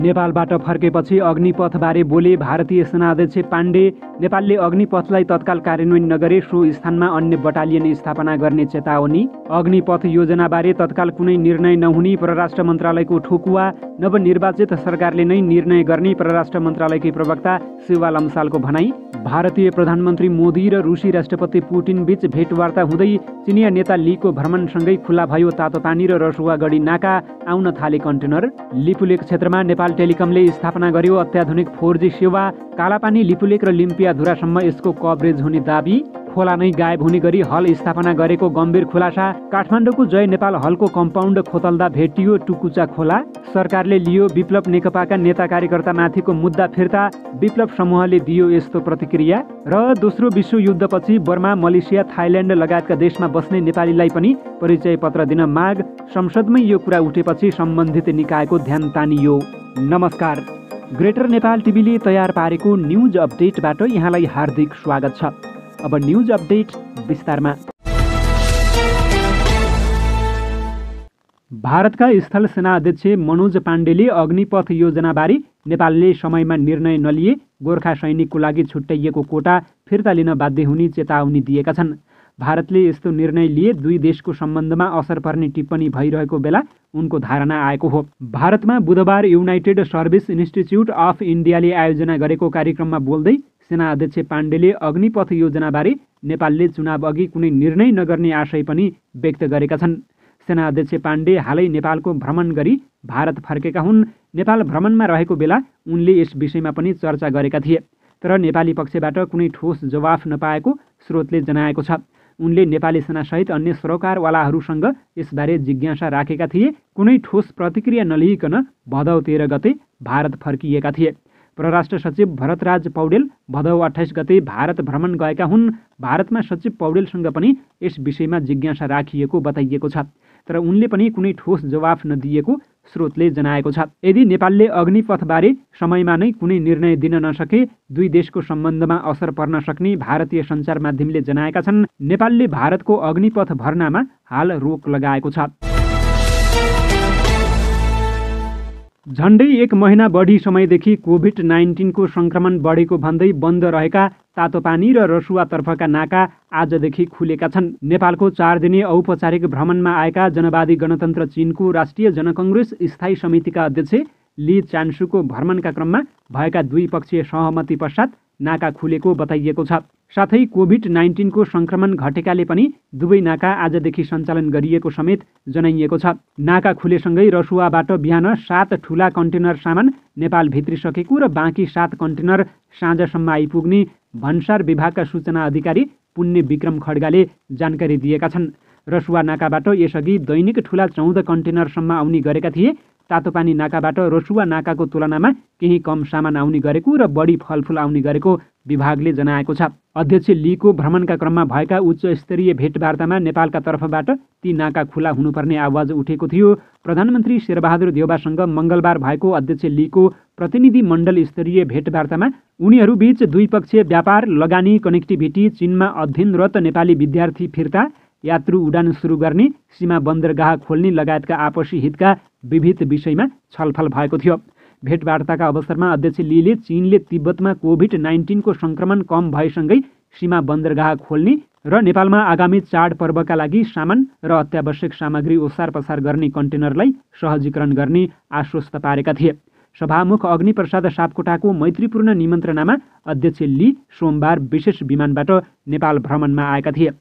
नेपालबाट फर्केपछि अग्निपथबारे बोले भारतीय सेनाध्यक्ष पाण्डे। नेपालले अग्निपथलाई तत्काल कार्यान्वयन नगरे सो स्थानमा अन्य बटालियन स्थापना गर्ने चेतावनी। अग्निपथ योजनाबारे तत्काल कुनै निर्णय नहुने परराष्ट्र मन्त्रालयको ठोकुवा। नवनिर्वाचित सरकारले नै निर्णय गर्ने परराष्ट्र मन्त्रालयकी प्रवक्ता शिवा लम्सालको भनाई। भारतीय प्रधानमन्त्री मोदी र रुसी राष्ट्रपति पुटिन बीच भेटवार्ता हुँदै चिनिया नेता लीको भ्रमणसँगै खुल्ला भयो तातोपानी र रसुवागढी नाका, आउन थाले कन्टेनर। लिपुलेक क्षेत्रमा नेपाल टेलिकमले स्थापना गर्यो अत्याधुनिक 4G सेवा। कालापानी, लिपुलेक र लिम्पियाधुरासम्म यसको कभरेज हुने दाबी। खोला नै गायब हुने गरी हल स्थापना गरेको गम्भीर खुलासा। काठमाडौँको जय नेपाल हलको कम्पाउन्ड खोतल्दा भेटियो टुकुचा खोला। सरकारले लियो विप्लव नेकपाका नेता कार्यकर्तामाथिको मुद्दा फिर्ता। विप्लव समूहले दियो यस्तो प्रतिक्रिया। र दोस्रो विश्वयुद्धपछि बर्मा, मलेसिया, थाइल्यान्ड लगायतका देशमा बस्ने नेपालीलाई पनि परिचय पत्र दिन माग। संसदमै यो कुरा उठेपछि सम्बन्धित निकायको ध्यान तानियो। नमस्कार, ग्रेटर नेपाल टिभीले तयार पारेको न्युज अपडेटबाट यहाँलाई हार्दिक स्वागत छ। अब न्युज अपडेट विस्तारमा। भारतका स्थल सेना अध्यक्ष मनोज पाण्डेले अग्निपथ योजनाबारे नेपालले समयमा निर्णय नलिए गोर्खा सैनिकको लागि छुट्याइएको कोटा फिर्ता लिन बाध्य हुने चेतावनी दिएका छन्। भारतले यस्तो निर्णय लिए दुई देशको सम्बन्धमा असर पर्ने टिप्पणी भइरहेको बेला उनको धारणा आएको हो। भारतमा बुधबार युनाइटेड सर्भिस इन्स्टिच्युट अफ इन्डियाले आयोजना गरेको कार्यक्रममा बोल्दै सेना अध्यक्ष पाण्डेले अग्निपथ योजनाबारे नेपालले चुनाव अघि कुनै निर्णय नगर्ने आशय पनि व्यक्त गरेका छन्। सेना अध्यक्ष पाण्डे हालै नेपालको भ्रमण गरी भारत फर्केका हुन्। नेपाल भ्रमणमा रहेको बेला उनले यस विषयमा पनि चर्चा गरेका थिए, तर नेपाली पक्षबाट कुनै ठोस जवाफ नपाएको स्रोतले जनाएको छ। उनले नेपाली सेनासहित अन्य सरोकारवालाहरूसँग यसबारे जिज्ञासा राखेका थिए। कुनै ठोस प्रतिक्रिया नलिइकन भदौ 13 गते भारत फर्किएका थिए। परराष्ट्र सचिव भरतराज पौडेल भदौ 28 गते भारत भ्रमण गएका हुन्। भारतमा सचिव पौडेलसँग पनि यस विषयमा जिज्ञासा राखिएको बताइएको छ, तर उनले पनि कुनै ठोस जवाफ नदिएको स्रोतले जनाएको छ। यदि नेपालले अग्निपथबारे समयमा नै कुनै निर्णय दिन नसके दुई देशको सम्बन्धमा असर पर्न सक्ने भारतीय सञ्चार माध्यमले जनाएका छन्। नेपालले भारतको अग्निपथ भर्नामा हाल रोक लगाएको छ। झन्डै 1 महिना बढी समयदेखि कोभिड-19 को सङ्क्रमण बढेको भन्दै बन्द रहेका तातोपानी र रसुवातर्फका नाका आजदेखि खुलेका छन्। नेपालको 4 दिने औपचारिक भ्रमणमा आएका जनवादी गणतन्त्र चीनको राष्ट्रिय जनकङ्ग्रेस स्थायी समितिका अध्यक्ष ली चान्सुको भ्रमणका क्रममा भएका द्विपक्षीय सहमति पश्चात नाका खुलेको बताइएको छ। साथै कोभिड-19 को सङ्क्रमण घटेकाले पनि दुवै नाका आजदेखि सञ्चालन गरिएको समेत जनाइएको छ। नाका खुलेसँगै रसुवाबाट बिहान 7 ठुला कन्टेनर सामान नेपाल भित्रिसकेको र बाँकी 7 कन्टेनर साँझसम्म आइपुग्ने भन्सार विभागका सूचना अधिकारी पुण्य विक्रम खड्गाले जानकारी दिएका छन्। रसुवा नाकाबाट यसअघि दैनिक ठुला 14 कन्टेनरसम्म आउने गरेका थिए। तातोपानी नाकाबाट रसुवा नाकाको तुलनामा केही कम सामान आउने गरेको र बढी फलफुल आउने गरेको विभागले जनाएको छ। अध्यक्ष लीको भ्रमणका क्रममा भएका उच्च स्तरीय भेटवार्तामा नेपालका तर्फबाट ती नाका खुला हुनुपर्ने आवाज उठेको थियो। प्रधानमन्त्री शेरबहादुर देउवासँग मङ्गलबार भएको अध्यक्ष लीको प्रतिनिधि मण्डल स्तरीय भेटवार्तामा उनीहरूबीच द्विपक्षीय व्यापार, लगानी, कनेक्टिभिटी, चीनमा अध्ययनरत नेपाली विद्यार्थी फिर्ता, यात्रु उडान सुरु गर्ने, सीमा बन्दरगाह खोल्ने लगायतका आपसी हितका विविध विषयमा छलफल भएको थियो। भेटवार्ताका अवसरमा अध्यक्ष लीले चीनले तिब्बतमा कोभिड-19 को सङ्क्रमण कम भएसँगै सीमा बन्दरगाह खोल्ने र नेपालमा आगामी चाडपर्वका लागि सामान र अत्यावश्यक सामग्री ओसार पसार गर्ने कन्टेनरलाई सहजीकरण गर्ने आश्वस्त पारेका थिए। सभामुख अग्निप्रसाद सापकोटाको मैत्रीपूर्ण निमन्त्रणामा अध्यक्ष ली सोमबार विशेष विमानबाट नेपाल भ्रमणमा आएका थिए।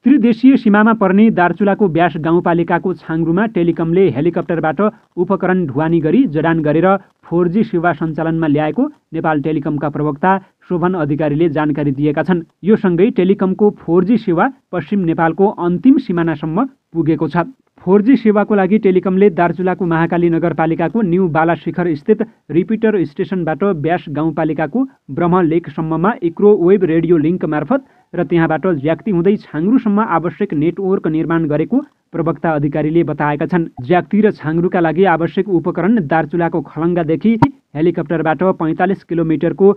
त्रिदेशीय सीमामा पर्ने दार्चुलाको ब्यास गाउँपालिकाको छाङ्ग्रुमा टेलिकमले हेलिकप्टरबाट उपकरण ढुवानी गरी जडान गरेर 4G सेवा सञ्चालनमा ल्याएको नेपाल टेलिकमका प्रवक्ता शोभन अधिकारीले जानकारी दिएका छन्। यो सँगै टेलिकमको 4G सेवा पश्चिम नेपालको अन्तिम सिमानासम्म पुगेको छ। 4G सेवाको लागि टेलिकमले दार्चुलाको महाकाली नगरपालिकाको न्यू बालाशिखर स्थित रिपिटर स्टेसनबाट ब्यास गाउँपालिकाको ब्रह्मलेकसम्ममा इक्रोवेभ रेडियो लिङ्क मार्फत र त्यहाँबाट ज्याक्ती हुँदै छाङ्ग्रुसम्म आवश्यक नेटवर्क निर्माण गरेको प्रवक्ता अधिकारीले बताएका छन्। ज्याक्ती र छाङ्ग्रुका लागि आवश्यक उपकरण दार्चुलाको खलङ्गादेखि हेलिकप्टरबाट 45 किलोमिटरको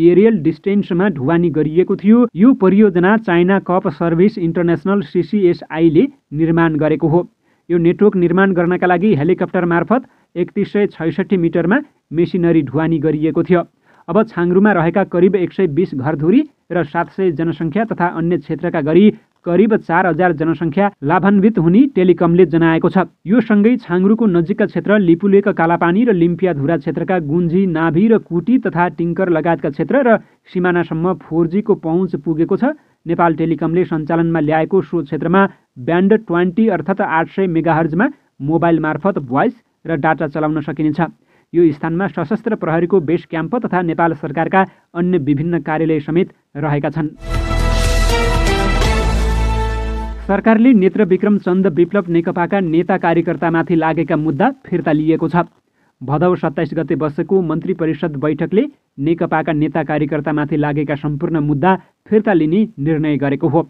एरियल डिस्टेन्समा ढुवानी गरिएको थियो। यो परियोजना China cup service international CCSI ले निर्माण गरेको हो। यो नेटवर्क निर्माण गर्नका लागि हेलिकप्टर मार्फत 3166 मिटरमा मेसिनरी ढुवानी गरिएको थियो। अब छाङ्ग्रुमा रहेका करिब 120 घरधुरी र 700 जनसङ्ख्या तथा अन्य क्षेत्रका गरी करिब 4000 जनसङ्ख्या लाभान्वित हुने टेलिकमले जनाएको छ। यो सँगै छाङ्ग्रुको नजिकका क्षेत्र लिपुलेक, कालापानी र लिम्पियाधुरा क्षेत्रका गुन्जी, नाभी र कुटी तथा टिङ्कर लगायतका क्षेत्र र सिमानासम्म 4G को पहुँच पुगेको छ। नेपाल टेलिकमले सञ्चालनमा ल्याएको सो क्षेत्रमा ब्यान्ड 20 अर्थात् 800 मेगाहर्जमा मोबाइल मार्फत भोइस र डाटा चलाउन सकिनेछ। यो स्थानमा सशस्त्र प्रहरीको बेस क्याम्प तथा नेपाल सरकारका अन्य विभिन्न कार्यालय समेत रहेका छन्। सरकारले नेत्र विक्रम चन्द विप्लव नेकपाका नेता कार्यकर्तामाथि लागेका मुद्दा फिर्ता लिएको छ। भदौ 27 गते बसेको मन्त्री परिषद बैठकले नेकपाका नेता कार्यकर्तामाथि लागेका सम्पूर्ण मुद्दा फिर्ता लिने निर्णय गरेको हो।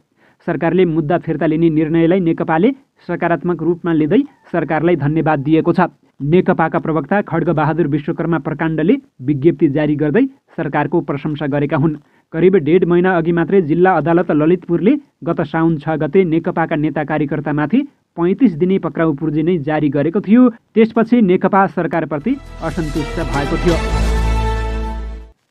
सरकारले मुद्दा फिर्ता लिने निर्णयलाई नेकपाले सकारात्मक रूपमा लिँदै सरकारलाई धन्यवाद दिएको छ। नेकपाका प्रवक्ता खड्गबहादुर विश्वकर्मा प्रकाण्डले विज्ञप्ति जारी गर्दै सरकारको प्रशंसा गरेका हुन्। करिब 1.5 महिना अघि मात्रै जिल्ला अदालत ललितपुरले गत साउन 6 गते नेकपाका नेता कार्यकर्तामाथि 35 दिने पक्राउ पूर्जी नै जारी गरेको थियो। त्यसपछि नेकपा सरकारप्रति असन्तुष्ट भएको थियो।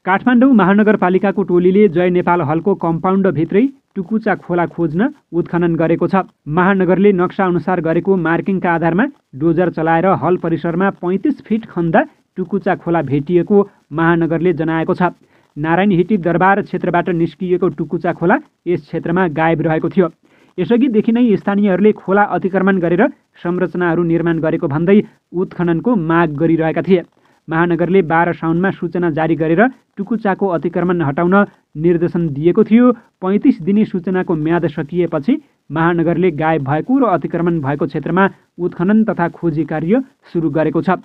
काठमाडौँ महानगरपालिकाको टोलीले जय नेपाल हलको कम्पाउन्डभित्रै टुकुचा खोला खोज्न उत्खनन गरेको छ। महानगरले नक्सा अनुसार गरेको मार्किङका आधारमा डोजर चलाएर हल परिसरमा 35 फिट खन्दा टुकुचा खोला भेटिएको महानगरले जनाएको छ। नारायण हिटी दरबार क्षेत्रबाट निस्किएको टुकुचा खोला यस क्षेत्रमा गायब रहेको थियो। यसअघिदेखि नै स्थानीयहरूले खोला अतिक्रमण गरेर संरचनाहरू निर्माण गरेको भन्दै उत्खननको माग गरिरहेका थिए। महानगरले 12 साउनमा सूचना जारी गरेर टुकुचाको अतिक्रमण हटाउन निर्देशन दिएको थियो। 35 दिने सूचनाको म्याद सकिएपछि महानगरले गायब भएको र अतिक्रमण भएको क्षेत्रमा उत्खनन तथा खोजी कार्य सुरु गरेको छ।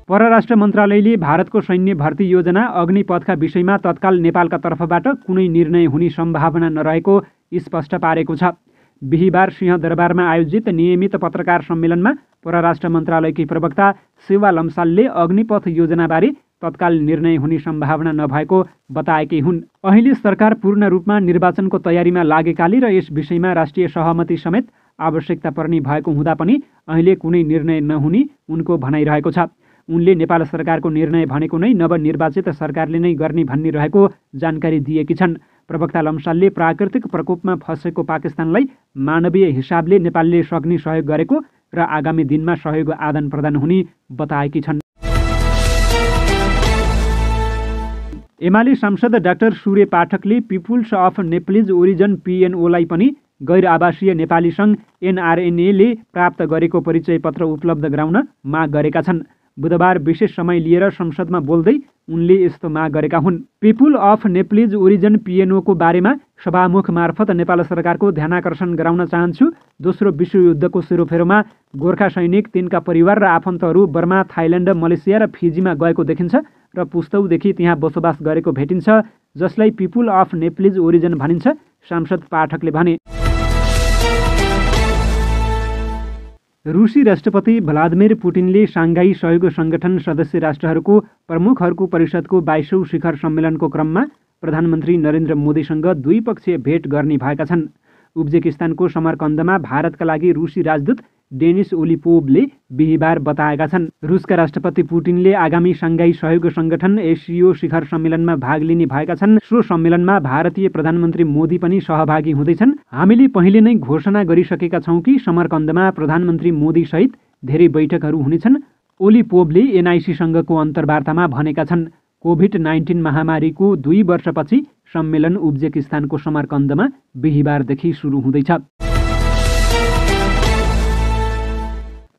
परराष्ट्र मन्त्रालयले भारतको सैन्य भर्ती योजना अग्निपथका विषयमा तत्काल नेपालका तर्फबाट कुनै निर्णय हुने सम्भावना नरहेको स्पष्ट पारेको छ। बिहिबार सिंहदरबारमा आयोजित नियमित पत्रकार सम्मेलनमा परराष्ट्र मन्त्रालयकी प्रवक्ता सेवा लम्सालले अग्निपथ योजनाबारे तत्काल निर्णय हुने सम्भावना नभएको बताएकी हुन्। अहिले सरकार पूर्ण रूपमा निर्वाचनको तयारीमा लागेकाले र यस विषयमा राष्ट्रिय सहमति समेत आवश्यकता पर्ने भएको हुँदा पनि अहिले कुनै निर्णय नहुने उनको भनाइरहेको छ। उनले नेपाल सरकारको निर्णय भनेको नै नवनिर्वाचित सरकारले नै गर्ने भन्ने रहेको जानकारी दिएकी छन्। प्रवक्ता लम्सालले प्राकृतिक प्रकोपमा फँसेको पाकिस्तानलाई मानवीय हिसाबले नेपालले सक्ने सहयोग गरेको र आगामी दिनमा सहयोग आदान प्रदान हुने बताएकी छन्। एमाले सांसद डाक्टर सूर्य पाठकले पिपुल्स अफ नेप्लिज ओरिजन PNOलाई पनि गैर आवासीय नेपाली सङ्घ NRNAले प्राप्त गरेको परिचय पत्र उपलब्ध गराउन माग गरेका छन्। बुधबार विशेष समय लिएर संसदमा बोल्दै उनले यस्तो माग गरेका हुन्। People of Nepalese origin PNO को बारेमा सभामुख मार्फत नेपाल सरकारको ध्यानाकर्षण गराउन चाहन्छु। दोस्रो विश्वयुद्धको सेरोफेरोमा गोर्खा सैनिक, तिनका परिवार र आफन्तहरू बर्मा, थाइल्यान्ड, मलेसिया र फिजीमा गएको देखिन्छ र पुस्तौदेखि त्यहाँ बसोबास गरेको भेटिन्छ, जसलाई पिपुल अफ नेप्लिज ओरिजन भनिन्छ, सांसद पाठकले भने। रुसी राष्ट्रपति भ्लादिमिर पुटिनले साङ्घाई सहयोग सङ्गठन सदस्य राष्ट्रहरूको प्रमुखहरूको परिषदको 22औं शिखर सम्मेलनको क्रममा प्रधानमन्त्री नरेन्द्र मोदीसँग द्विपक्षीय भेट गर्ने भएका छन्। उज्बेकिस्तानको समरकन्दमा भारतका लागि रुसी राजदूत डेनिस ओलिपोभले बिहिबार बताएका छन्। रुसका राष्ट्रपति पुटिनले आगामी साङ्घाई सहयोग सङ्गठन SCO शिखर सम्मेलनमा भाग लिने भएका छन्। सो सम्मेलनमा भारतीय प्रधानमन्त्री मोदी पनि सहभागी हुँदैछन्। हामीले पहिले नै घोषणा गरिसकेका छौँ कि समरकन्दमा प्रधानमन्त्री मोदी सहित धेरै बैठकहरू हुनेछन्, ओलिपोभले NIC-सँगको अन्तर्वार्तामा भनेका छन्। कोभिड-19 महामारीको 2 वर्षपछि सम्मेलन उज्बेकिस्तानको समरकन्दमा बिहिबारदेखि सुरु हुँदैछ।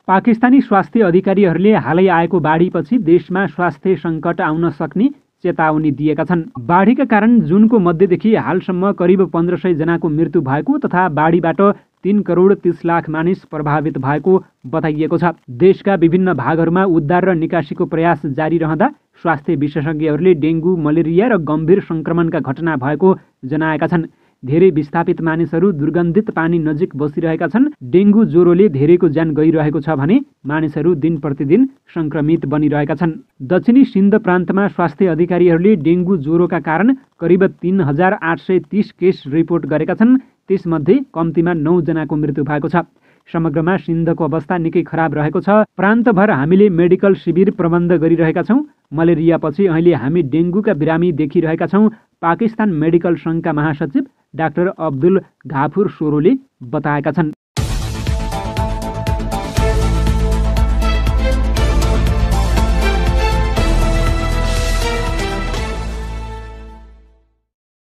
पाकिस्तानी स्वास्थ्य अधिकारीहरूले हालै आएको बाढीपछि देशमा स्वास्थ्य सङ्कट आउन सक्ने चेतावनी दिएका छन्। बाढीका कारण जुनको मध्यदेखि हालसम्म करिब 1500 जनाको मृत्यु भएको तथा बाढीबाट 3 करोड 30 लाख मानिस प्रभावित भएको बताइएको छ। देशका विभिन्न भागहरूमा उद्धार र निकासीको प्रयास जारी रहँदा स्वास्थ्य विशेषज्ञहरूले डेङ्गु, मलेरिया र गम्भीर सङ्क्रमणका घटना भएको जनाएका छन्। धेरै विस्थापित मानिसहरू दुर्गन्धित पानी नजिक बसिरहेका छन्। डेङ्गु ज्वरोले धेरैको ज्यान गइरहेको छ भने मानिसहरू दिन प्रतिदिन सङ्क्रमित बनिरहेका छन्। दक्षिणी सिन्ध प्रान्तमा स्वास्थ्य अधिकारीहरूले डेङ्गु ज्वरोका कारण करिब 3830 केस रिपोर्ट गरेका छन्। त्यसमध्ये कम्तीमा 9 जनाको मृत्यु भएको छ। समग्रमा सिन्धको अवस्था निकै खराब रहेको छ। प्रान्तभर हामीले मेडिकल शिविर प्रबन्ध गरिरहेका छौँ। मलेरियापछि अहिले हामी डेङ्गुका बिरामी देखिरहेका छौँ। पाकिस्तान मेडिकल सङ्घका महासचिव डाक्टर अब्दुल घाफुर सोरोले बताएका छन्।